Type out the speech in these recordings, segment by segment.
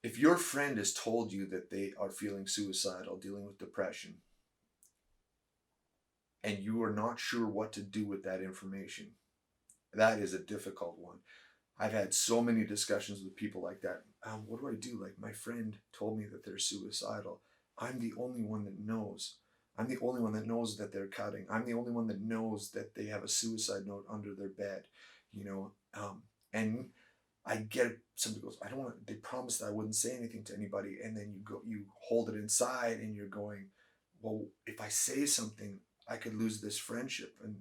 If your friend has told you that they are feeling suicidal, dealing with depression, and you are not sure what to do with that information, that is a difficult one. I've had so many discussions with people like that. What do I do? Like, my friend told me that they're suicidal. I'm the only one that knows. I'm the only one that knows that they're cutting. I'm the only one that knows that they have a suicide note under their bed, you know. And I get it. Somebody goes, I don't want. They promised that I wouldn't say anything to anybody, and then you hold it inside, and you're going, well, if I say something, I could lose this friendship, and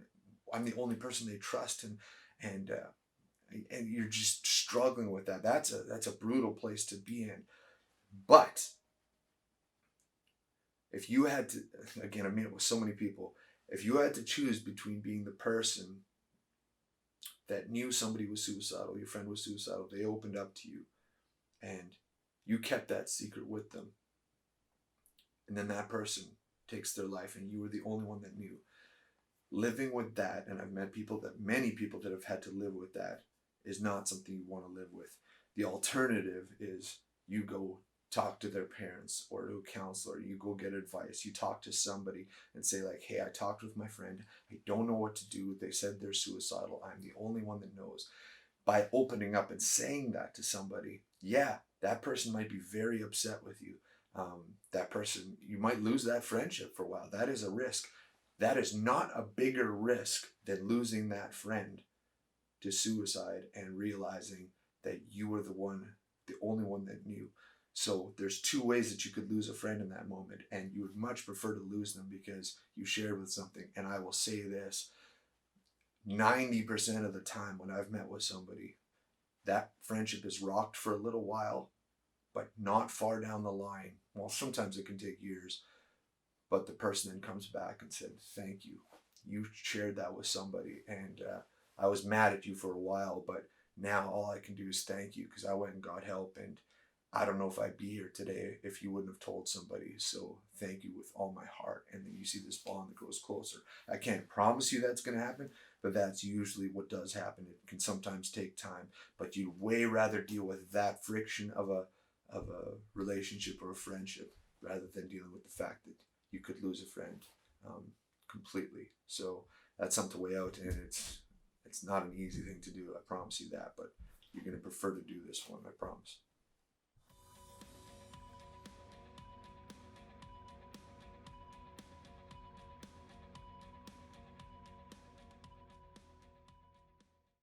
I'm the only person they trust, and and you're just struggling with that. That's a brutal place to be in. But if you had to, again, I mean it with so many people, if you had to choose between being the person that knew somebody was suicidal, your friend was suicidal, they opened up to you, and you kept that secret with them, and then that person takes their life, and you were the only one that knew. Living with that, and I've met people that many people that have had to live with that, is not something you want to live with. The alternative is you go talk to their parents or to a counselor, you go get advice, you talk to somebody and say, like, hey, I talked with my friend, I don't know what to do, they said they're suicidal, I'm the only one that knows. By opening up and saying that to somebody, yeah, that person might be very upset with you. That person, you might lose that friendship for a while. That is a risk. That is not a bigger risk than losing that friend to suicide and realizing that you were the only one that knew. So there's two ways that you could lose a friend in that moment, and you would much prefer to lose them because you shared with something. And I will say this, 90% of the time when I've met with somebody, that friendship is rocked for a little while, but not far down the line. Well, sometimes it can take years, but the person then comes back and said, thank you. You shared that with somebody, and I was mad at you for a while, but now all I can do is thank you because I went and got help, and I don't know if I'd be here today if you wouldn't have told somebody. So thank you with all my heart. And then you see this bond that grows closer. I can't promise you that's going to happen, but that's usually what does happen. It can sometimes take time, but you'd way rather deal with that friction of a relationship or a friendship rather than dealing with the fact that you could lose a friend completely. So that's something to weigh out, and it's not an easy thing to do. I promise you that, but you're going to prefer to do this one. I promise.